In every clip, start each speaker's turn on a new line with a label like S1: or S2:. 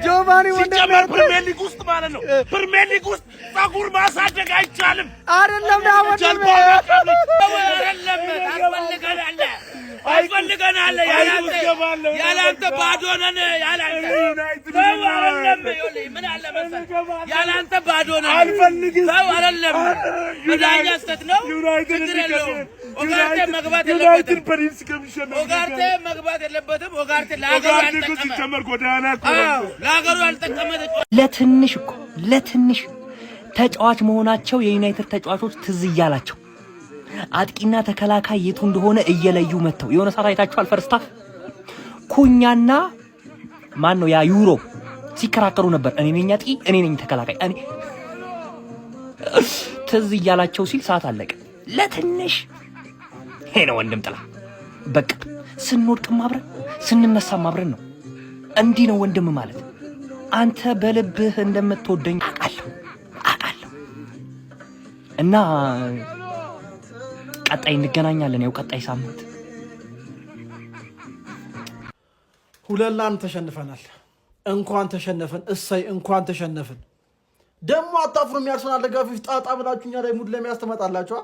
S1: ጆቫኒ
S2: ሲጀመር ፕሪሚየር ሊግ ውስጥ ማለት ነው። ፕሪሚየር ሊግ ውስጥ ፀጉር ማሳደግ አይቻልም።
S1: አይደለም
S2: አስፈልገናል። ያላንተ ባዶ ነን። ያላንተ ባዶ ነን። አይደለም መዳኛ ስተት ነው። ችግር የለውም። ኦጋርቴ መግባት የለበትም። ኦጋርቴ ለሀገሩ ያልጠቀመ
S3: ለትንሽ ተጫዋች መሆናቸው የዩናይትድ ተጫዋቾች ትዝ እያላቸው አጥቂና ተከላካይ የቱ እንደሆነ እየለዩ መተው የሆነ ሰዓት አይታችኋል። ፈርስታፍ ኩኛና ማን ነው ያ ዩሮ ሲከራከሩ ነበር። እኔ ነኝ አጥቂ፣ እኔ ነኝ ተከላካይ፣ እኔ ትዝ እያላቸው ሲል ሰዓት አለቀ። ለትንሽ ሄነ ወንድም ጥላ በቃ ስንወድቅም አብረን ስንነሳም አብረን ነው። እንዲህ ነው ወንድም ማለት። አንተ በልብህ እንደምትወደኝ አውቃለሁ እና ቀጣይ እንገናኛለን። ያው ቀጣይ ሳምንት
S1: 2-1 ተሸንፈናል። እንኳን ተሸነፈን እሰይ፣ እንኳን ተሸነፈን። ደግሞ አታፍሩም? ያርሰናል ደጋፊዎች ጣጣ ብላችሁኛ ላይ ሙድ ለሚያስተመጣላችሁ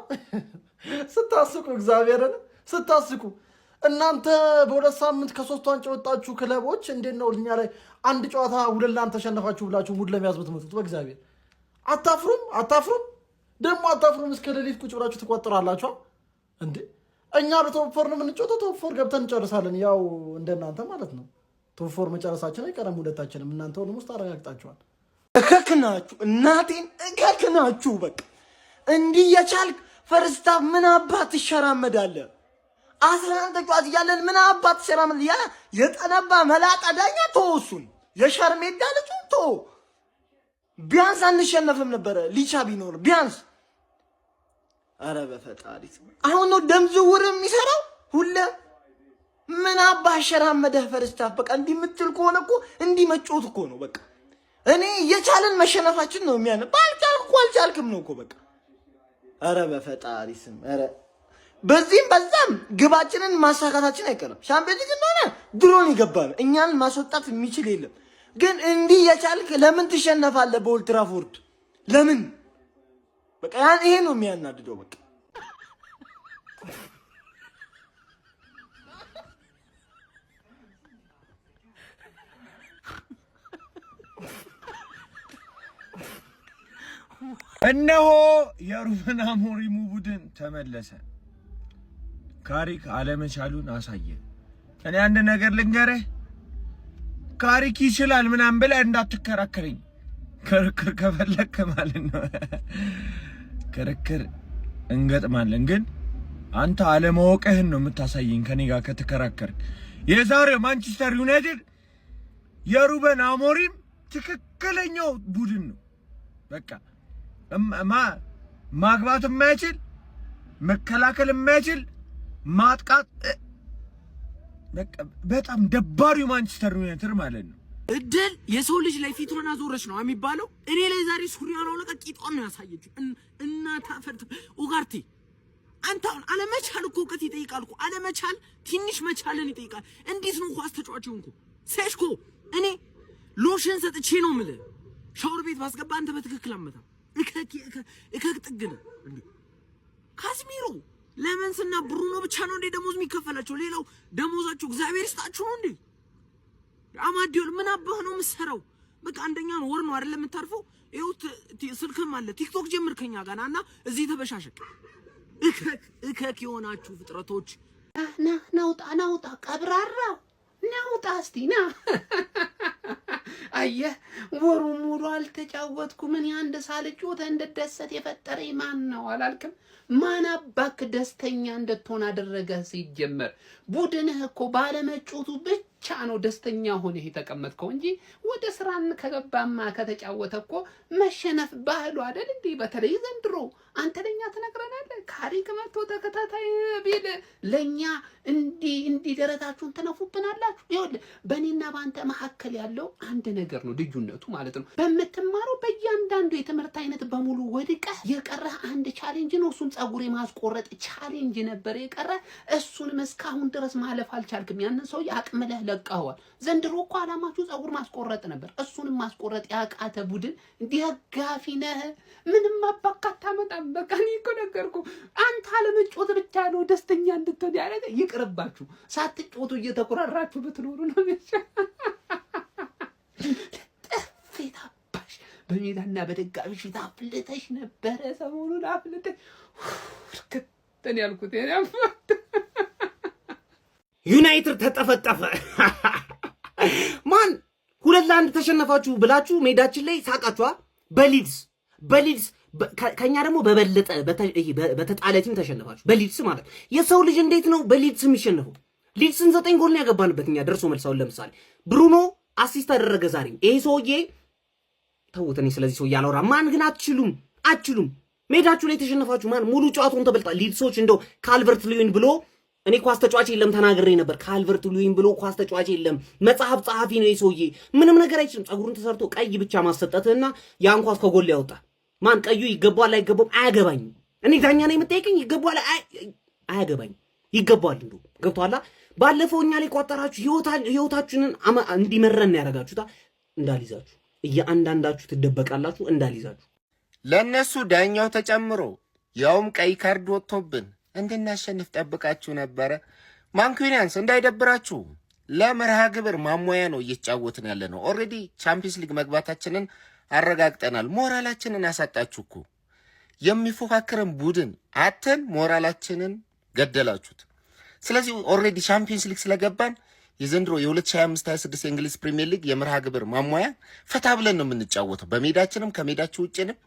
S1: ስታስቁ፣ እግዚአብሔርን ስታስቁ። እናንተ በሁለት ሳምንት ከ3 ዋንጫ ወጣችሁ ክለቦች እንዴት ነው እኛ ላይ አንድ ጨዋታ 2-1 ተሸነፋችሁ ብላችሁ ሙድ ለሚያዝበት መጡት? በእግዚአብሔር አታፍሩም? ደግሞ አታፍሩም? እስከ ሌሊት ቁጭ ብላችሁ ትቆጥራላችሁ እንዴ? እኛ በቶፕ 4 ነው የምንጫወተው። ቶፕ 4 ገብተን እንጨርሳለን። ያው እንደናንተ ማለት ነው። ቶፕ 4 መጨረሳችን አይቀርም ሁለታችንም። እናንተ ሁሉም ውስጥ አረጋግጣችኋል።
S4: እከክናችሁ እናቴን እከክናችሁ። በቃ እንዲህ የቻልክ ፈርስታ ምን አባት ትሸራመዳለህ? 11 ተጫዋች እያለን ምን አባት ትሸራመዳለህ? ያ የጠነባ መላጣ ዳኛ ተወሱን የሸርሜዳ ልጁን ተው። ቢያንስ አንሸነፍም ነበረ ሊቻ ቢኖር ቢያንስ። አረ በፈጣሪ አሁን ነው ደም ዝውውር የሚሰራው ሁሌ። ምን አባህ ሸራመደህ ፈርስታፍ? በቃ እንዲህ የምትል ከሆነ እኮ እንዲህ መጮት እኮ ነው በቃ። እኔ የቻለን መሸነፋችን ነው የሚያነ ባልቻልኩ አልቻልክም ነው እኮ በቃ። አረ በፈጣሪ ስም አረ በዚህም በዛም ግባችንን ማሳካታችን አይቀርም። ሻምፒዮንስ ሊግ እንደሆነ ድሮን ይገባል። እኛን ማስወጣት የሚችል የለም። ግን እንዲህ የቻልክ ለምን ትሸነፋለህ በኦልትራፎርድ? ለምን? በቃ ይሄ ነው የሚያናድደው በቃ።
S5: እነሆ የሩበን አሞሪም ቡድን ተመለሰ። ካሪክ አለመቻሉን አሳየ። እኔ አንድ ነገር ልንገርህ፣ ካሪክ ይችላል ምናምን ብለህ እንዳትከራከረኝ። ክርክር ከፈለክ ማለት ነው ክርክር እንገጥማለን። ግን አንተ አለማወቅህን ነው የምታሳየኝ ከኔ ጋር ከተከራከርክ። የዛሬው ማንቸስተር ዩናይትድ የሩበን አሞሪም ትክክለኛው ቡድን ነው። በቃ ማግባት የማይችል መከላከል የማይችል ማጥቃት በቃ በጣም ደባሪው ማንቸስተር ዩናይትድ ማለት ነው።
S6: እድል የሰው ልጅ ላይ ፊቱን አዞረች ነው የሚባለው። እኔ ላይ ዛሬ ሱሪያን አውለቀ ቂጧን ነው ያሳየችው። እና ታፈርት ኡጋርቴ አንተ አሁን አለመቻል እኮ እውቀት ይጠይቃል እኮ። አለመቻል ትንሽ መቻልን ይጠይቃል። እንዴት ነው ኳስ ተጫዋች ሆንኩ? ሴሽኮ እኔ ሎሽን ሰጥቼ ነው የምልህ ሻወር ቤት ባስገባ አንተ በትክክል አመታ እከክ ጥግነ እንዴ ካስሚሮ ለመንስና ብሩኖ ብቻ ነው እንዴ ደሞዝ የሚከፈላቸው? ሌላው ደሞዛችሁ እግዚአብሔር ይስጣችሁ ነው እንዴ? አማዲዮል ምን አባህ ነው የምትሰራው? በቃ አንደኛውን ወር ነው አይደል የምታርፈው? ይኸው ስልክም አለ ቲክቶክ ጀምር ከኛ ጋር እና እዚህ ተበሻሸቅ እከክ የሆናችሁ ፍጥረቶች
S7: ናውጣ ቀብራራው ናውጣ እስቲ ና አየህ ወሩን ሙሉ አልተጫወትኩም። ምን አንድ ሳልጮት እንደደሰት የፈጠረኝ ማን ነው አላልክም? ማን አባክ ደስተኛ እንድትሆን አደረገህ? ሲጀመር ቡድንህ እኮ ባለመጮቱ ብቻ ነው ደስተኛ ሆነህ የተቀመጥከው እንጂ ወደ ስራን ከገባማ ከተጫወተ እኮ መሸነፍ ባህሉ አይደል እንዴ? በተለይ ዘንድሮ አንተ ለኛ ትነግረናለህ። ካሪክ መጥቶ ተከታታይ ቢል ለኛ እንዲ ደረታችሁን ተነፉብናላችሁ። ይኸውልህ በእኔና በአንተ መካከል ያለው አንድ ነገር ነው ልዩነቱ ማለት ነው። በምትማረው በእያንዳንዱ የትምህርት አይነት በሙሉ ወድቀህ የቀረህ አንድ ቻሌንጅ ነው። እሱም ጸጉር የማስቆረጥ ቻሌንጅ ነበር የቀረህ። እሱንም እስካሁን ድረስ ማለፍ አልቻልክም። ያንን ሰው አቅምለህ ለቀኸዋል። ዘንድሮ እኮ አላማችሁ ጸጉር ማስቆረጥ ነበር። እሱንም ማስቆረጥ ያቃተ ቡድን ደጋፊ ነህ። ምንም አባካታ ታመጣም። በቃ እኔ እኮ ነገርኩ። አንተ አለመጮት ብቻ ነው ደስተኛ እንድትሆን ያደረገ። ይቅርባችሁ፣ ሳትጮቱ እየተቆራራችሁ ብትኖሩ ነው ጥፌታባሽ። በሜዳና በደጋፊ ፊት አፍልተሽ ነበረ። ሰሞኑን አፍልተሽ እርክተን ያልኩት
S6: ዩናይትድ ተጠፈጠፈ። ማን 2-1 ተሸነፋችሁ ብላችሁ ሜዳችን ላይ ሳቃችኋ። በሊድስ ከኛ ደግሞ በበለጠ በተጣለ ቲም ተሸነፋችሁ። በሊድስ ማለት የሰው ልጅ እንዴት ነው በሊድስ የሚሸነፈው? ሊድስን 9 ጎል ነው ያገባንበት እኛ ደርሶ መልሳውን። ለምሳሌ ብሩኖ አሲስት አደረገ ዛሬ። ይሄ ሰውዬ ተውት፣ እኔ ስለዚህ ሰውዬ አላወራም። ማን ግን አትችሉም። ሜዳችሁ ላይ ተሸነፋችሁ። ማን ሙሉ ጨዋታውን ተበልጣ። ሊድሶች እንደው ካልቨርት ሉዊን ብሎ እኔ ኳስ ተጫዋች የለም ተናግሬ ነበር። ካልቨርት ሉዊን ብሎ ኳስ ተጫዋች የለም። መጽሐፍ ጸሐፊ ነው የሰውዬ። ምንም ነገር አይችልም። ጸጉሩን ተሰርቶ ቀይ ብቻ ማሰጠትና ያን ኳስ ከጎል ያወጣ። ማን ቀዩ ይገባዋል አይገባውም አያገባኝም። እኔ ዳኛ ነኝ የምጠይቀኝ። ይገባዋል አያገባኝም። ይገባዋል እንደው ገብቷላ። ባለፈው እኛ ላይ ቋጠራችሁ ህይወታችንን እንዲመረን ያደርጋችሁታ። እንዳልይዛችሁ እያንዳንዳችሁ ትደበቃላችሁ። እንዳልይዛችሁ
S5: ለነሱ ዳኛው ተጨምሮ ያውም ቀይ ካርድ ወጥቶብን እንድናሸንፍ ጠብቃችሁ ነበረ። ማንኩኒያንስ እንዳይደብራችሁ ለመርሃ ግብር ማሟያ ነው እየተጫወትን ያለ ነው። ኦልሬዲ ቻምፒየንስ ሊግ መግባታችንን አረጋግጠናል። ሞራላችንን አሳጣችሁ እኮ። የሚፎካከረን ቡድን አተን ሞራላችንን ገደላችሁት። ስለዚህ ኦልሬዲ ቻምፒየንስ ሊግ ስለገባን የዘንድሮ የ2025-26 የእንግሊዝ ፕሪሚየር ሊግ የመርሃ ግብር ማሟያ ፈታ ብለን ነው የምንጫወተው። በሜዳችንም ከሜዳችሁ ውጭንም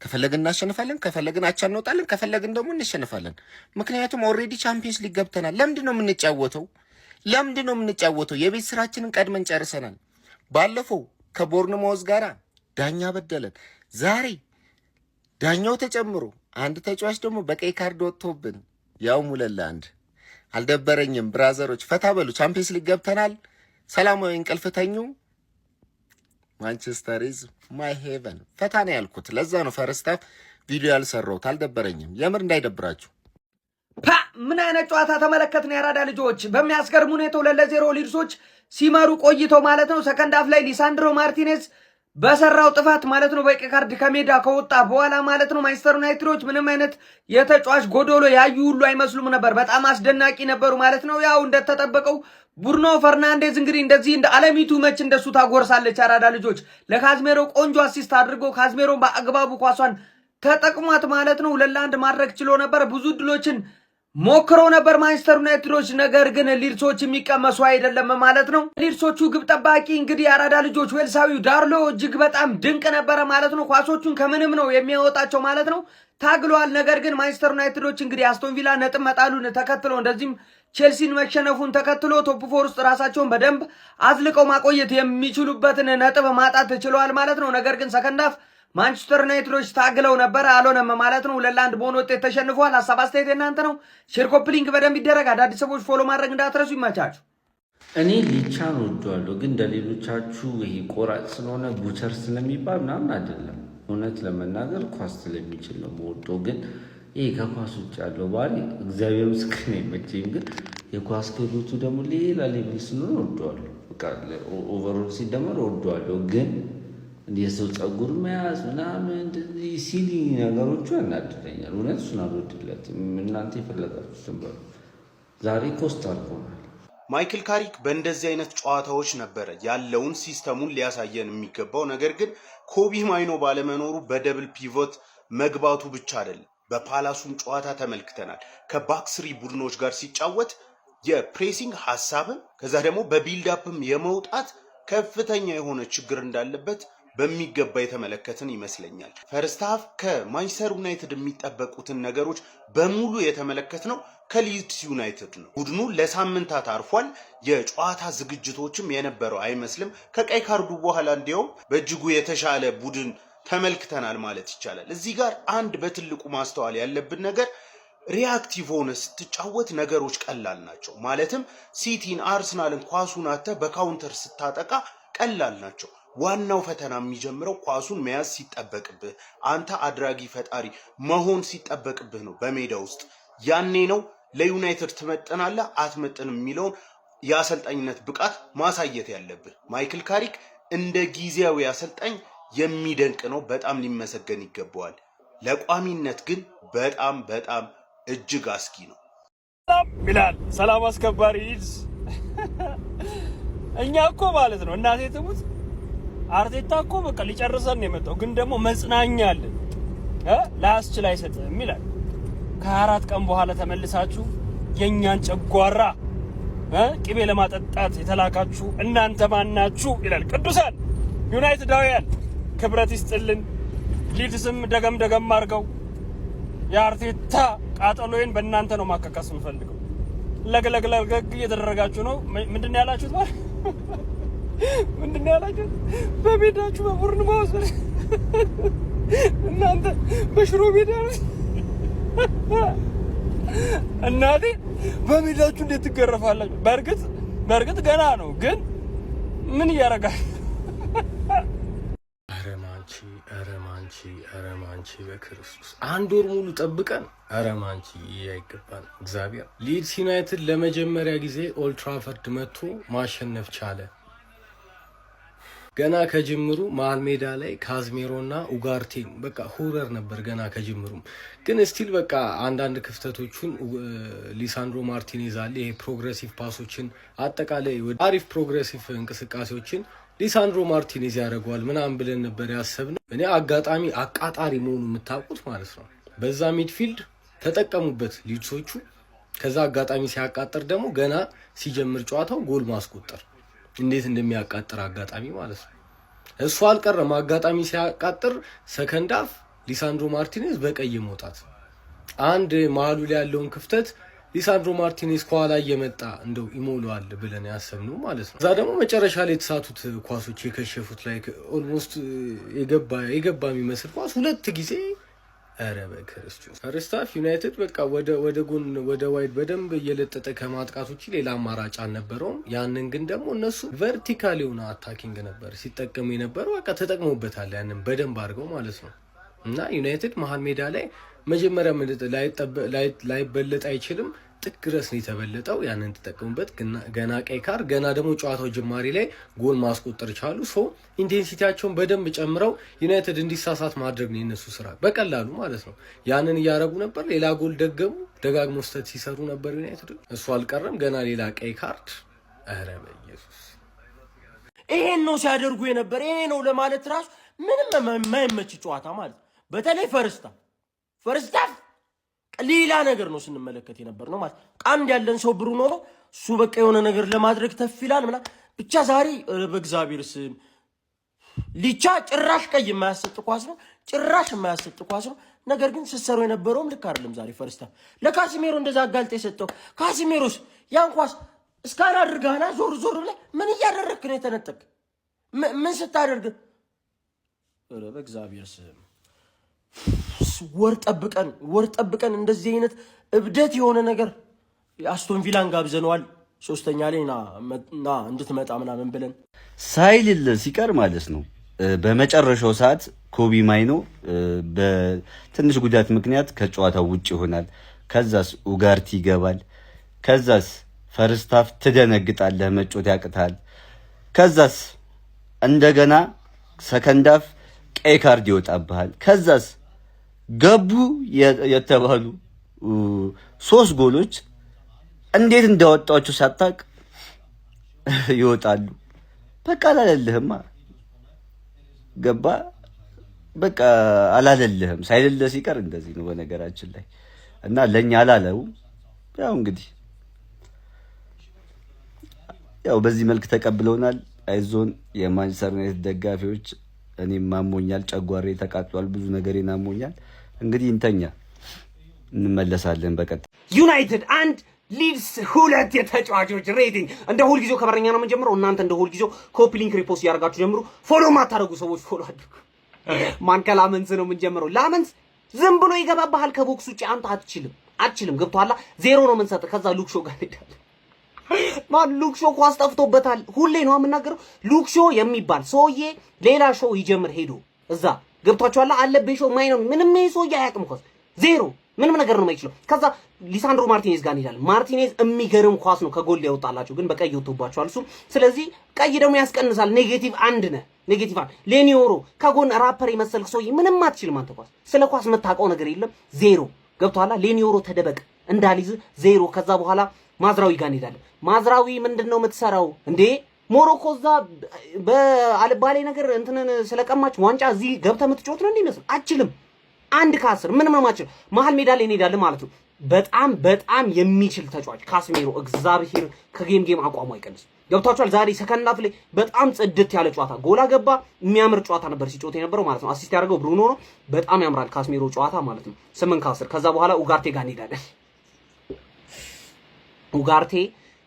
S5: ከፈለግን እናሸንፋለን፣ ከፈለግን አቻ እንወጣለን፣ ከፈለግን ደግሞ እንሸንፋለን። ምክንያቱም ኦልሬዲ ቻምፒየንስ ሊግ ገብተናል። ለምንድን ነው የምንጫወተው? የቤት ስራችንን ቀድመን ጨርሰናል። ባለፈው ከቦርንማውዝ ጋር ዳኛ በደለን። ዛሬ ዳኛው ተጨምሮ አንድ ተጫዋች ደግሞ በቀይ ካርድ ወጥቶብን ያው 2-1። አልደበረኝም ብራዘሮች፣ ፈታ በሉ። ቻምፒየንስ ሊግ ገብተናል። ሰላማዊ እንቅልፍ ተኙ። ማንቸስተር ኢዝ ማይ ሄቨን። ፈታ ነው ያልኩት። ለዛ ነው ፈርስት ሃፍ ቪዲዮ ያልሰራሁት። አልደበረኝም። የምር እንዳይደብራችሁ።
S3: ምን አይነት ጨዋታ ተመለከትን ያራዳ ልጆች። በሚያስገርም ሁኔታ 2-0 ሊድሶች ሲመሩ ቆይተው ማለት ነው። ሰከንድ ሃፍ ላይ ሊሳንድሮ ማርቲኔዝ በሰራው ጥፋት ማለት ነው በቀይ ካርድ ከሜዳ ከወጣ በኋላ ማለት ነው ማንቸስተር ዩናይትዶች ምንም አይነት የተጫዋች ጎዶሎ ያዩ ሁሉ አይመስሉም ነበር። በጣም አስደናቂ ነበሩ ማለት ነው። ያው እንደተጠበቀው ብሩኖ ፈርናንዴዝ እንግዲህ እንደዚህ እንደ አለሚቱ መች እንደሱ ታጎርሳለች። አራዳ ልጆች ለካዝሜሮ ቆንጆ አሲስት አድርጎ ካዝሜሮን በአግባቡ ኳሷን ተጠቅሟት ማለት ነው 2-1 ማድረግ ችሎ ነበር። ብዙ ድሎችን ሞክሮ ነበር ማንቸስተር ዩናይትዶች። ነገር ግን ሊድሶች የሚቀመሱ አይደለም ማለት ነው። ሊድሶቹ ግብ ጠባቂ እንግዲህ አራዳ ልጆች ዌልሳዊው ዳርሎ እጅግ በጣም ድንቅ ነበረ ማለት ነው። ኳሶቹን ከምንም ነው የሚያወጣቸው ማለት ነው። ታግሏል። ነገር ግን ማንቸስተር ዩናይትዶች እንግዲህ አስቶን ቪላ ነጥብ መጣሉን ተከትሎ እንደዚህም ቼልሲን መሸነፉን ተከትሎ ቶፕ 4 ውስጥ ራሳቸውን በደንብ አዝልቀው ማቆየት የሚችሉበትን ነጥብ ማጣት ችለዋል ማለት ነው። ነገር ግን ሰከንድ ሃፍ ማንቸስተር ዩናይትዶች ታግለው ነበር፣ አልሆነም ማለት ነው። 2-1 በሆነ ውጤት ተሸንፏል። ሀሳብ አስተያየት የእናንተ ነው። ሼር ኮፒ ሊንክ በደንብ ይደረግ። አዳዲስ ሰዎች ፎሎ ማድረግ እንዳትረሱ። ይመቻችሁ።
S8: እኔ ሊቻን ወደዋለሁ፣ ግን እንደሌሎቻችሁ ይሄ ቆራጭ ስለሆነ ቡቸር ስለሚባል ምናምን አይደለም። እውነት ለመናገር ኳስ ስለሚችል ነው የምወደው። ግን ይሄ ከኳስ ውጭ ያለው ባህሪ እግዚአብሔር ምስክር ነው አይመቸኝም። ግን የኳስ ክህሎቱ ደግሞ ሌላ ሌቭል ስለሆነ ወደዋለሁ። በቃ ኦቨርኦል ሲደመር ወደዋለሁ። ግን የሰው ጸጉር መያዝ ምናምን እንደዚህ ሲሊ ነገሮቹ ያናድደኛል። እውነት እሱን አልወድለትም። እናንተ የፈለጋችሁትን በሉ። ዛሬ ኮስት አድርጎናል።
S9: ማይክል ካሪክ በእንደዚህ አይነት ጨዋታዎች ነበረ ያለውን ሲስተሙን ሊያሳየን የሚገባው። ነገር ግን ኮቢ ማይኖ ባለመኖሩ በደብል ፒቮት መግባቱ ብቻ አይደለም፣ በፓላሱም ጨዋታ ተመልክተናል። ከባክስሪ ቡድኖች ጋር ሲጫወት የፕሬሲንግ ሐሳብም ከዛ ደግሞ በቢልዳፕም የመውጣት ከፍተኛ የሆነ ችግር እንዳለበት በሚገባ የተመለከትን ይመስለኛል። ፈርስት ሃፍ ከማንቸስተር ዩናይትድ የሚጠበቁትን ነገሮች በሙሉ የተመለከትነው ከሊድስ ዩናይትድ ነው። ቡድኑ ለሳምንታት አርፏል። የጨዋታ ዝግጅቶችም የነበረው አይመስልም። ከቀይ ካርዱ በኋላ እንዲያውም በእጅጉ የተሻለ ቡድን ተመልክተናል ማለት ይቻላል። እዚህ ጋር አንድ በትልቁ ማስተዋል ያለብን ነገር ሪአክቲቭ ሆነ ስትጫወት ነገሮች ቀላል ናቸው። ማለትም ሲቲን፣ አርሰናልን ኳሱን አጥተህ በካውንተር ስታጠቃ ቀላል ናቸው። ዋናው ፈተና የሚጀምረው ኳሱን መያዝ ሲጠበቅብህ፣ አንተ አድራጊ ፈጣሪ መሆን ሲጠበቅብህ ነው በሜዳ ውስጥ። ያኔ ነው ለዩናይትድ ትመጥናለህ አትመጥንም የሚለውን የአሰልጣኝነት ብቃት ማሳየት ያለብህ። ማይክል ካሪክ እንደ ጊዜያዊ አሰልጣኝ የሚደንቅ ነው፣ በጣም ሊመሰገን ይገባዋል። ለቋሚነት ግን በጣም በጣም እጅግ አስጊ ነው።
S2: ይላል ሰላም አስከባሪ ይዝ እኛ እኮ ማለት ነው እናቴ ትሙት አርቴታ እኮ በቃ ሊጨርሰን ነው የመጣው፣ ግን ደግሞ መጽናኛ አለ ላስችል አይሰጥም ይላል። ከ4 ቀን በኋላ ተመልሳችሁ የኛን ጨጓራ ቅቤ ለማጠጣት የተላካችሁ እናንተ ማናችሁ ይላል። ቅዱሳን ዩናይትዳውያን ክብረት ይስጥልን። ሊድስም ደገም ደገም አድርገው የአርቴታ ቃጠሎዬን በእናንተ ነው ማካካስ የምፈልገው። ለግለግለግ እየተደረጋችሁ ነው። ምንድን ያላችሁት ማለት ምንድን ያላችሁት? በሜዳችሁ በቡርንማውዝ እናንተ በሽሮ ሜዳ እናቴ በሜዳችሁ እንዴት ትገረፋላችሁ? በእርግጥ ገና ነው፣ ግን ምን እያረጋል?
S10: ኧረ ማንቺ በክርስቶስ 1 ወር ሙሉ ጠብቀን፣ ኧረ ማንቺ አይገባም። እግዚአብሔር ሊድስ ዩናይትድ ለመጀመሪያ ጊዜ ኦልድ ትራፈርድ መጥቶ ማሸነፍ ቻለ። ገና ከጅምሩ መሀል ሜዳ ላይ ካዝሜሮና ኡጋርቴን በቃ ሆረር ነበር ገና ከጅምሩም። ግን ስቲል በቃ አንዳንድ ክፍተቶቹን ሊሳንድሮ ማርቲኔዝ አለ። ይሄ ፕሮግሬሲቭ ፓሶችን አጠቃላይ አሪፍ ፕሮግሬሲቭ እንቅስቃሴዎችን ሊሳንድሮ ማርቲኔዝ ያደርገዋል ምናምን ብለን ነበር ያሰብነው። እኔ አጋጣሚ አቃጣሪ መሆኑ የምታውቁት ማለት ነው። በዛ ሚድፊልድ ተጠቀሙበት ሊድሶቹ። ከዛ አጋጣሚ ሲያቃጥር ደግሞ ገና ሲጀምር ጨዋታው ጎል ማስቆጠር እንዴት እንደሚያቃጥር አጋጣሚ ማለት ነው። እሱ አልቀረም። አጋጣሚ ሲያቃጥር ሰከንድ አፍ ሊሳንድሮ ማርቲኔዝ በቀይ መውጣት፣ አንድ መሀሉ ላይ ያለውን ክፍተት ሊሳንድሮ ማርቲኔዝ ከኋላ እየመጣ እንደው ይሞላዋል ብለን ያሰብነው ማለት ነው። እዛ ደግሞ መጨረሻ ላይ የተሳቱት ኳሶች የከሸፉት ላይ ኦልሞስት የገባ የሚመስል ኳስ 2 ጊዜ። ኧረ በክርስቶስ ፈርስት ሃፍ ዩናይትድ በቃ ወደ ጎን ወደ ዋይድ በደንብ እየለጠጠ ከማጥቃት ውጪ ሌላ አማራጭ አልነበረውም። ያንን ግን ደግሞ እነሱ ቨርቲካል የሆነ አታኪንግ ነበር ሲጠቀሙ የነበረው። በቃ ተጠቅመውበታል ያንን በደንብ አድርገው ማለት ነው። እና ዩናይትድ መሀል ሜዳ ላይ መጀመሪያ ላይበለጥ አይችልም፣ ጥግ ድረስ ነው የተበለጠው። ያንን ተጠቀሙበት። ገና ቀይ ካርድ፣ ገና ደግሞ ጨዋታው ጅማሬ ላይ ጎል ማስቆጠር ቻሉ። ሶ ኢንቴንሲቲያቸውን በደንብ ጨምረው ዩናይትድ እንዲሳሳት ማድረግ ነው የነሱ ስራ በቀላሉ ማለት ነው። ያንን እያረጉ ነበር። ሌላ ጎል ደጋግሞ ስህተት ሲሰሩ ነበር ዩናይትድ። እሱ አልቀረም፣ ገና ሌላ ቀይ ካርድ። ኧረ በኢየሱስ
S4: ይሄን ነው ሲያደርጉ የነበር። ይሄ ነው ለማለት ራሱ ምንም የማይመች ጨዋታ ማለት በተለይ ፈርስት ሃፍ ሌላ ነገር ነው ስንመለከት የነበር ነው ማለት። አንድ ያለን ሰው ብሩኖ ነው እሱ በቃ የሆነ ነገር ለማድረግ ተፍ ይላል ምናምን። ብቻ ዛሬ በእግዚአብሔር ስም ሊቻ ጭራሽ ቀይ የማያሰጥ ኳስ ነው፣ ጭራሽ የማያሰጥ ኳስ ነው። ነገር ግን ስትሰሩ የነበረውም ልክ አይደለም። ዛሬ ፈርስት ሃፍ ለካሲሜሮ እንደዛ አጋልጠ የሰጠው ካሲሜሮስ ያን ኳስ እስካን አድርጋና ዞር ብለህ ምን እያደረግክ ነው የተነጠቅ? ምን ስታደርግ? ኧረ በእግዚአብሔር ስም ወር ጠብቀን እንደዚህ አይነት እብደት የሆነ ነገር አስቶን ቪላን ጋብዘነዋል። 3ኛ ላይ ና እንድትመጣ ምናምን ብለን
S11: ሳይልል ሲቀር ማለት ነው። በመጨረሻው ሰዓት ኮቢ ማይኖ በትንሽ ጉዳት ምክንያት ከጨዋታው ውጭ ይሆናል። ከዛስ ኡጋርቲ ይገባል። ከዛስ ፈርስት ሃፍ ትደነግጣለህ፣ መጮት ያቅታል። ከዛስ እንደገና ሰከንድ ሃፍ ቀይ ካርድ ይወጣብሃል። ከዛስ ገቡ የተባሉ 3 ጎሎች እንዴት እንዳወጣቸው ሳታቅ ይወጣሉ። በቃ አላለልህማ፣ ገባ በቃ አላለልህም። ሳይልልህ ሲቀር እንደዚህ ነው በነገራችን ላይ እና ለኛ አላለው። ያው እንግዲህ በዚህ መልክ ተቀብለውናል። አይዞን የማንቸስተር ዩናይትድ ደጋፊዎች። እኔም ማሞኛል፣ ጨጓሬ ተቃጥሏል፣ ብዙ ነገሬን አሞኛል። እንግዲህ እንመለሳለን በቀጣይ።
S6: ዩናይትድ 1 ሊድስ 2 የተጫዋቾች ሬቲንግ። እንደ ሁልጊዜው ከበረኛ ነው የምንጀምረው። እናንተ እንደ ሁልጊዜው ኮፒ ሊንክ ሪፖስት ያደርጋችሁ ጀምሩ። ፎሎ ማታደርጉ ሰዎች ፎሎ አድርጉ።
S7: ማን ከላመንስ ነው የምንጀምረው? ላመንስ ዝም ብሎ ይገባባሃል ከቦክስ ውጪ አንተ አትችልም። ገብቶሃል? ዜሮ ነው የምንሰጥ። ከዛ ሉክሾ ጋር እንሄዳለን። ማን ሉክሾ ኳስ ጠፍቶበታል። ሁሌ ነው የምናገረው። ሉክሾ የሚባል ሰውዬ ሌላ ሾው ይጀምር ሄዶ እዛ ገብቷቸዋል። አለብኝ ሾው ማይ ነው ምንም ይሄ ሰውዬ አያውቅም ኳስ ዜሮ ምንም ነገር ነው የማይችለው። ከዛ ሊሳንድሮ ማርቲኔዝ ጋር እንሄዳለን። ማርቲኔዝ የሚገርም ኳስ ነው ከጎል ያወጣላቸው ግን በቀይ ወጥቶባቸዋል እሱ። ስለዚህ ቀይ ደግሞ ያስቀንሳል። ኔጌቲቭ 1 ነህ ኔጌቲቭ 1። ሌኒዮሮ ከጎን ራፐር የመሰልክ ሰውዬ ምንም አትችልም አንተ። ኳስ ስለ ኳስ የምታውቀው ነገር የለም ዜሮ ገብቷላ። ሌኒዮሮ ተደበቅ እንዳሊዝ ዜሮ። ከዛ በኋላ ማዝራዊ ጋር እንሄዳለን። ማዝራዊ ምንድነው የምትሰራው እንዴ? ሞሮኮ እዛ በአልባሌ ነገር እንትንን ስለቀማች ዋንጫ እዚህ ገብተህ የምትጮት ነው እንዲመስል አትችልም። 1 ከ10 ምንም ነው ማችል። መሀል ሜዳ ላይ እንሄዳለን ማለት ነው። በጣም የሚችል ተጫዋች ካስሜሮ እግዚአብሔር ከጌም አቋሙ አይቀንስ። ገብታችኋል? ዛሬ ሰከንድ ሃፍ ላይ በጣም ጽድት ያለ ጨዋታ ጎላ ገባ። የሚያምር ጨዋታ ነበር ሲጮት የነበረው ማለት ነው። አሲስት ያደረገው ብሩኖ ነው። በጣም ያምራል ካስሜሮ ጨዋታ ማለት ነው። 8 ከ10። ከዛ በኋላ ኡጋርቴ ጋር እንሄዳለን።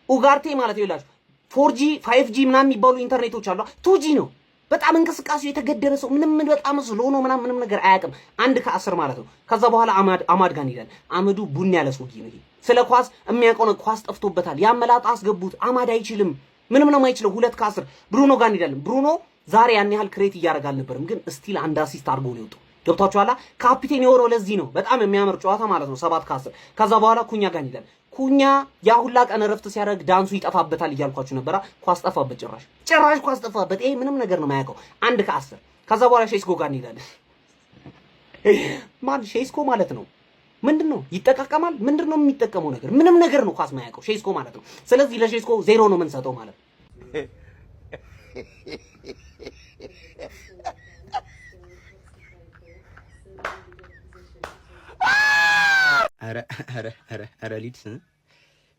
S7: ኡጋርቴ ማለት ይላችሁ 4G 5G ምናምን የሚባሉ ኢንተርኔቶች አሉ። 2G ነው። በጣም እንቅስቃሴው የተገደበ ሰው ምንም በጣም ስሎ ነው ምንም ነገር አያውቅም። 1 ከ10 ማለት ነው። ከዛ በኋላ አማድ ጋር እንሄዳለን። አመዱ ቡን ያለ ሰውዬ ነው። ስለ ኳስ የሚያውቀው ኳስ ጠፍቶበታል። ያመላጣ አስገቡት። አማድ አይችልም። ምንም ነው የማይችለው። 2 ከ10። ብሩኖ ጋር እንሄዳለን። ብሩኖ ዛሬ ያን ያህል ክሬት እያደረገ አልነበረም ግን ስቲል 1 አሲስት አድርጎ ነው የወጣው። ገብታችኋል? ካፒቴን የሆነው ለዚህ ነው። በጣም የሚያምር ጨዋታ ማለት ነው። 7 ከ10። ከዛ በኋላ ኩኛ ጋር እንሄዳለን። ኩኛ ያ ሁላ ቀን ረፍት ሲያደርግ ዳንሱ ይጠፋበታል እያልኳችሁ ነበር። ኳስ ጠፋበት። ጭራሽ ኳስ ጠፋበት። ይሄ ምንም ነገር ነው የማያውቀው። 1 ከ10። ከዛ በኋላ ሼስኮ ጋር እንሄዳለን። ማን ሼስኮ ማለት ነው? ምንድነው ይጠቃቀማል? ምንድነው የሚጠቀመው ነገር? ምንም ነገር ነው ኳስ የማያውቀው ሼስኮ ማለት ነው። ስለዚህ ለሼስኮ 0 ነው የምንሰጠው ማለት ነው።
S12: አረ ሊድስ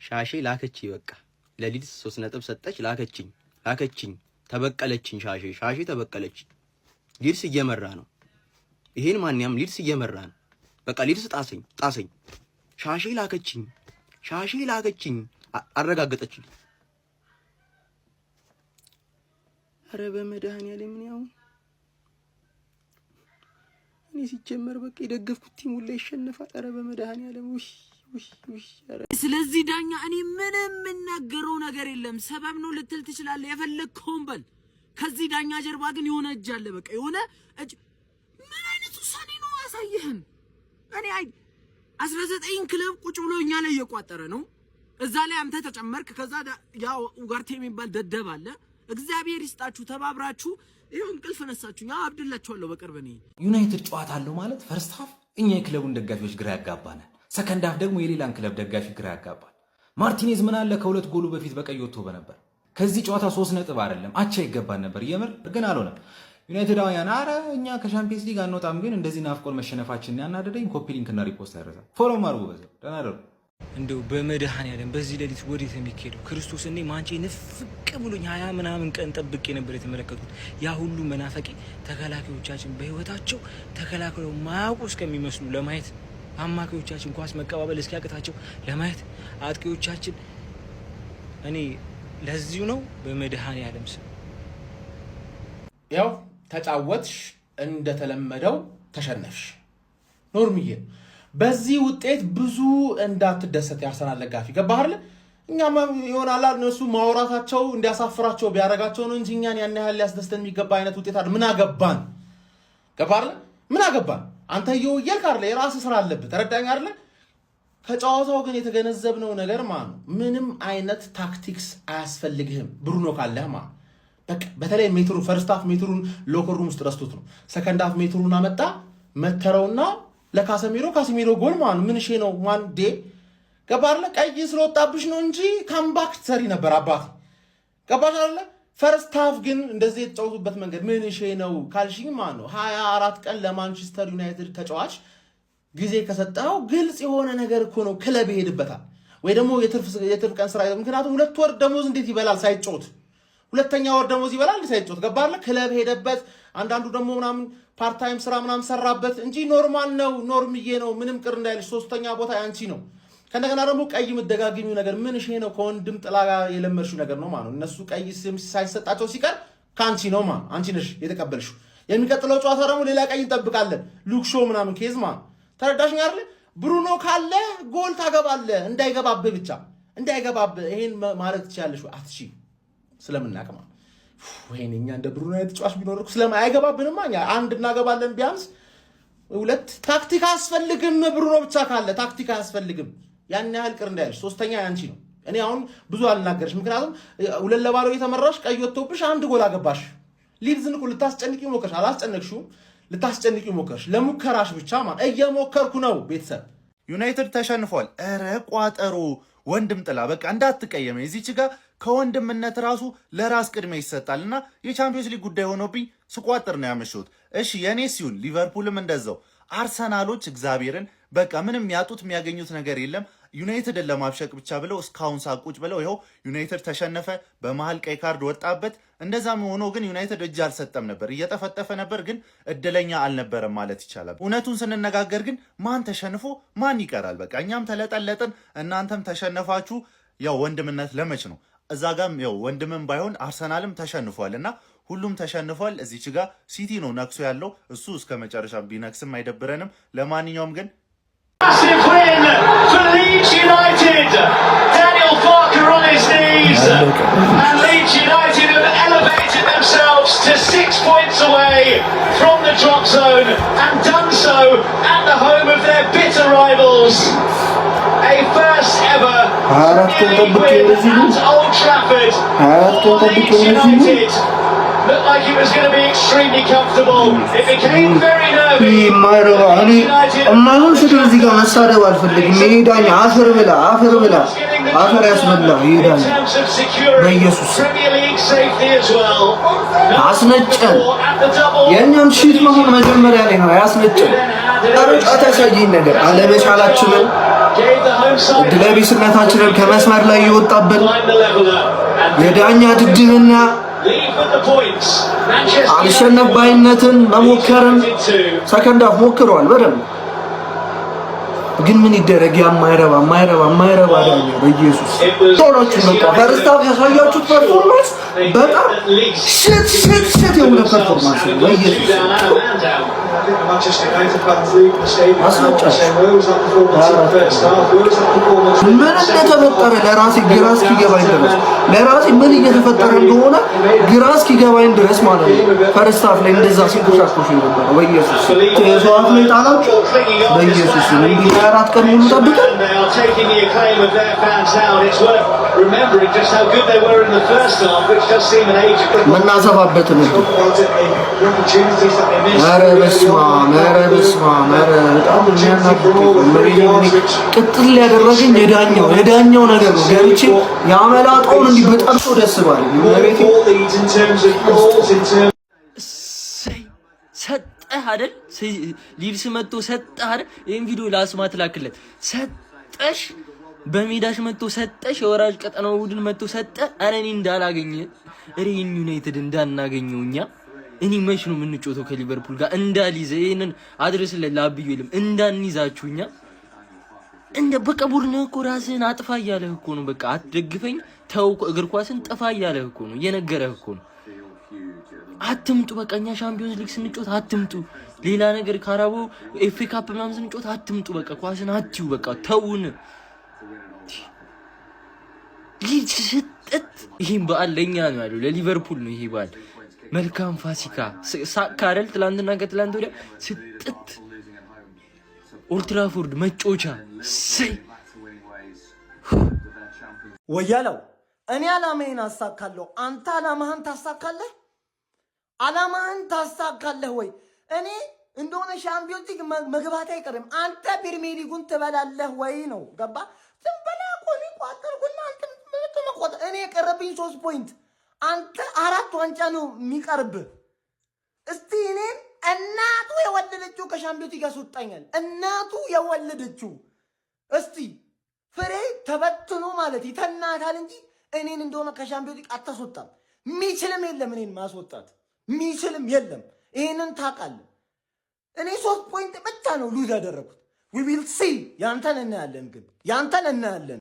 S12: ሻሼ ላከች። በቃ ለሊድስ 3 ነጥብ ሰጠች። ላከችኝ ተበቀለችኝ። ሻሼ ተበቀለች። ሊድስ እየመራ ነው። ይሄን ማንኛውም ሊድስ እየመራ ነው። በቃ ሊድስ ጣሰኝ። ሻሼ ላከችኝ አረጋገጠችኝ። አረ በመድኃኒዓለም ምን ያው እኔ ሲጀመር በቃ የደገፍኩት ቲም ሁላ ይሸነፋል። አረ በመድኃኒዓለም አረ
S6: ስለዚህ ዳኛ እኔ ምንም የምናገረው ነገር የለም። ሰበብ ነው ልትል ትችላለህ የፈለግከውን በል። ከዚህ ዳኛ ጀርባ ግን የሆነ እጅ አለ። በቃ የሆነ እጅ። ምን አይነት ውሳኔ ነው ያሳየህን? እኔ 19 ክለብ ቁጭ ብሎ እኛ ላይ እየቋጠረ ነው። እዛ ላይ አንተ ተጨመርክ። ከዛ ያው ኡጋርቴ የሚባል ደደብ አለ። እግዚአብሔር ይስጣችሁ ተባብራችሁ ይሁን እንቅልፍ ነሳችሁኝ። አብድላችኋለሁ በቅርብ ነው።
S13: ዩናይትድ ጨዋታ አለው ማለት ፈርስት ሃፍ እኛ የክለቡን ደጋፊዎች ግራ ያጋባናል። ሰከንድ ሃፍ ደግሞ የሌላን ክለብ ደጋፊ ግራ ያጋባል። ማርቲኔዝ ምን አለ ከ2 ጎሉ በፊት በቀይ ወጥቶ በነበር ከዚህ ጨዋታ 3 ነጥብ አይደለም አቻ ይገባን ነበር። የምር ግን አልሆነም። ዩናይትዳውያን አረ እኛ ከሻምፒየንስ ሊግ አንወጣም ግን እንደዚህ ናፍቆን መሸነፋችን ያናደደኝ። ኮፒ ሊንክ እና ሪፖስት ያረዛ ፎሎ ማርጉ በዛው ደህና ደሩ።
S3: እንደው በመድኃኒዓለም በዚህ ሌሊት ወዴት የሚካሄደው? ክርስቶስ እኔ ማንቼ ንፍቅ ብሎኝ 20 ምናምን ቀን ጠብቄ ነበር የተመለከቱት። ያ ሁሉ መናፈቂ ተከላካዮቻችን በህይወታቸው ተከላካዩ ማያውቁ እስከሚመስሉ ለማየት፣ አማካዮቻችን ኳስ መቀባበል እስኪያቅታቸው ለማየት፣ አጥቂዎቻችን እኔ ለዚሁ ነው በመድኃኒዓለም ስም
S14: ያው ተጫወትሽ፣ እንደተለመደው ተሸነፍሽ። ኖርምዬ በዚህ ውጤት ብዙ እንዳትደሰት ያርሰናል ደጋፊ ገባህ አይደል? እኛም ይሆናል እነሱ ማውራታቸው እንዲያሳፍራቸው ቢያረጋቸው ነው እንጂ እኛን ያን ያህል ሊያስደስተን የሚገባ አይነት ውጤት አይደል። ምን አገባን? ገባህ አይደል? ምን አገባን? አንተ እየወየልክ አይደል? የራስህ ስራ አለብህ። ተረዳኝ አይደል? ከጨዋታው ግን የተገነዘብነው ነገር ማለት ነው ምንም አይነት ታክቲክስ አያስፈልግህም ብሩኖ ካለህ ማለት በቃ። በተለይ ሜትሩን ፈርስት ሃፍ ሜትሩን ሎከር ሩም ውስጥ ረስቶት ነው። ሰከንድ ሃፍ ሜትሩን አመጣ መተረውና ለካሰሚሮ ጎል ማለት ምን ሼ ነው ማን ዴ ገባህ አይደል? ቀይ ስለወጣብሽ ነው እንጂ ካምባክ ሰሪ ነበር አባት ገባህ አይደል? ፈርስት ሃፍ ግን እንደዚህ የተጫወቱበት መንገድ ምን ሼ ነው ካልሽኝ ማለት ነው 24 ቀን ለማንቸስተር ዩናይትድ ተጫዋች ጊዜ ከሰጠው ግልጽ የሆነ ነገር እኮ ነው። ክለብ ይሄድበታል ወይ ደግሞ የትርፍ ቀን ስራ። ምክንያቱም 2 ወር ደሞዝ እንዴት ይበላል ሳይጮት? ሁለተኛ ወር ደሞዝ ይበላል ሳይጮት ገባህ አይደል? ክለብ ሄደበት። አንዳንዱ ደግሞ ምናምን ፓርት ታይም ስራ ምናምን ሰራበት እንጂ ኖርማል ነው። ኖርምዬ ነው። ምንም ቅር እንዳይልሽ። 3ኛ ቦታ ያንቺ ነው። ከነገና ደግሞ ቀይ መደጋገሚው ነገር ምን ሼ ነው ከወንድም ጥላ ጋር የለመድሽው ነገር ነው ማለት ነው። እነሱ ቀይ ሳይሰጣቸው ሲቀር ካንቺ ነው ማለት አንቺ ነሽ የተቀበልሽው። የሚቀጥለው ጨዋታ ደግሞ ሌላ ቀይ እንጠብቃለን። ሉክሾ ምናምን ኬዝማ ተረዳሽኝ አይደል? ብሩኖ ካለ ጎል ታገባለህ። እንዳይገባብህ ብቻ እንዳይገባብህ። ይሄን ማለት ትችላለሽ አትሺ ስለምናቀማ ወይኔ እኛ እንደ ብሩኖ አይነት ተጫዋች ቢኖር እኮ አይገባብንማ። እኛ አንድ እናገባለን ቢያንስ ሁለት። ታክቲክ አያስፈልግም። ብሩኖ ብቻ ካለ ታክቲክ አያስፈልግም። ያን ያህል ቅር እንዳይልሽ። ሶስተኛ ያንቺ ነው። እኔ አሁን ብዙ አልናገርሽ፣ ምክንያቱም 2-0 የተመራሽ ቀይ ወጥቶብሽ አንድ ጎል አገባሽ። ሊድዝን እኮ ልታስጨንቂው ሞከርሽ፣ አላስጨነቅሽውም። ልታስጨንቂው ሞከርሽ። ለሙከራሽ ብቻ ማለት እየሞከርኩ ነው። ቤተሰብ
S15: ዩናይትድ ተሸንፏል። ኧረ ቋጠሮ ወንድም ጥላ በቃ እንዳትቀየመ። እዚች ጋር ከወንድምነት ራሱ ለራስ ቅድሚያ ይሰጣልና የቻምፒዮንስ ሊግ ጉዳይ ሆኖብኝ ስቋጥር ነው ያመሸሁት። እሺ የኔ ሲሆን ሊቨርፑልም እንደዛው። አርሰናሎች እግዚአብሔርን በቃ ምንም ያጡት የሚያገኙት ነገር የለም። ዩናይትድን ለማብሸቅ ብቻ ብለው እስካሁን ሳቁጭ ብለው ይኸው ዩናይትድ ተሸነፈ። በመሃል ቀይ ካርድ ወጣበት። እንደዛም ሆኖ ግን ዩናይትድ እጅ አልሰጠም ነበር፣ እየጠፈጠፈ ነበር፣ ግን እድለኛ አልነበረም ማለት ይቻላል። እውነቱን ስንነጋገር ግን ማን ተሸንፎ ማን ይቀራል? በቃ እኛም ተለጠለጥን፣ እናንተም ተሸነፋችሁ። ያው ወንድምነት ለመች ነው። እዛ ጋም ያው ወንድምም ባይሆን አርሰናልም ተሸንፏል እና ሁሉም ተሸንፏል። እዚች ጋር ሲቲ ነው ነክሶ ያለው። እሱ እስከ መጨረሻ ቢነክስም አይደብረንም። ለማንኛውም ግን
S16: massive win for Leeds United. Daniel Farke on his knees, and Leeds United have elevated themselves to 6 points away from the drop zone, and done so at the home of their bitter rivals. A first ever Premier League win at Old Trafford for Leeds United. Looked like it was going to be extremely comfortable. It became very nervy.
S4: እማይሆን ስድብ እዚህ ጋር መሳደብ አልፈልግም። ይሄዳኝ አፈር ብላ አፈር ያስበላ ይሄዳኝ በኢየሱስ አስነጨን። የእኛም ሺት መሆን መጀመሪያ ላይ ነው ያስነጨን። ጨዋታ ያሳየኝ ነገር አለመቻላችንን፣ ዕድለቢስነታችንን ከመስመር ላይ እየወጣብን የዳኛ ድድብና አልሸነፍ ባይነትን መሞከርን ሰከንድ አፍ ሞክረዋል በደንብ ግን ምን ይደረግ? የማይረባ ዳኛ በኢየሱስ ቶሎቹ በቃ ፈርስት ሃፍ ያሳያችሁት ፐርፎርማንስ በጣም ሽት የሆነ ፐርፎርማንስ ነው በኢየሱስ ምን እንደተፈጠረ ለራሴ ግራ እስኪገባኝ ድረስ ምን እየተፈጠረ እንደሆነ ግራ እስኪገባኝ ድረስ ማለት ነው። ፈርስት ሃፍ ላይ እንደዛ ሲንኮሻኮሽ ነበር በኢየሱስ የሰዋት ላይ ጣላችሁ በኢየሱስ እንዲህ 4 ቀን ሙሉ ጠብቀን ምናሰፋበት ነው። ኧረ በስመ አብ በጣም ቅጥል ያደረገኝ የዳኛው ነገር ነው። ገብቼ ያመላጣውን እንዲህ በጣም ሰው ደስ ባለኝ
S3: ሰጠህ አይደል? ሊድስ መጥቶ ሰጠህ አይደል? ይሄን ቪዲዮ ለአስማት ላክለት። ሰጠሽ በሜዳሽ መጥቶ ሰጠሽ። የወራጅ ቀጠናው ቡድን መጥቶ ሰጠ። አረ እኔ እንዳላገኘ ሪን ዩናይትድ እንዳናገኘው እኔ መች ነው የምንጮተው ከሊቨርፑል ጋር እንዳልይዘ ይሄንን አድረስ ለላብዩ ይልም እንዳንይዛችሁኛ እንደ በቃ ቡድን እኮ ራስህን አጥፋ እያለህ እኮ ነው። በቃ አትደግፈኝ ተው እግር ኳስን ጥፋ እያለህ እኮ ነው፣ እየነገረህ እኮ ነው። አትምጡ በቃ እኛ ሻምፒዮንስ ሊግ ስንጮት አትምጡ፣ ሌላ ነገር ካራቦ ኤፍ ኤ ካፕ ምናምን ስንጮት አትምጡ። በቃ ኳስን አትዩ፣ በቃ ተውን። ሊድስ ስጥት ይሄን በዓል ለኛ ነው ያለው፣ ለሊቨርፑል ነው ይሄ በዓል። መልካም ፋሲካ ሳካረል ትላንትና ከትላንት ወዲያ ስጥት ኦልትራፎርድ መጮቻ ሰይ
S4: ወያለው እኔ አላማዬን አሳካለሁ። አንተ አላማህን ታሳካለህ? አላማህን ታሳካለህ ወይ? እኔ እንደሆነ ሻምፒዮንስ ሊግ መግባት አይቀርም። አንተ ፕሪሚየር ሊጉን ትበላለህ ወይ ነው ገባ? ዝም ብለህ ቆይ ቋጠርኩና አንተ መቆጠር እኔ የቀረብኝ 3 ፖይንት አንተ 4 ዋንጫ ነው የሚቀርብህ። እስቲ እኔን እናቱ የወለደችው ከሻምፒዮንስ ሊግ ያስወጣኛል። እናቱ የወለደችው እስቲ ፍሬ ተበትኖ ማለት ይተናታል እንጂ እኔን እንደሆነ ከሻምፒዮንስ ሊግ አታስወጣም። ሚችልም የለም እኔን ማስወጣት ሚችልም የለም። ይሄንን ታውቃለህ። እኔ 3 ፖይንት ብቻ ነው ሉዝ ያደረኩት። we will see ያንተን እናያለን።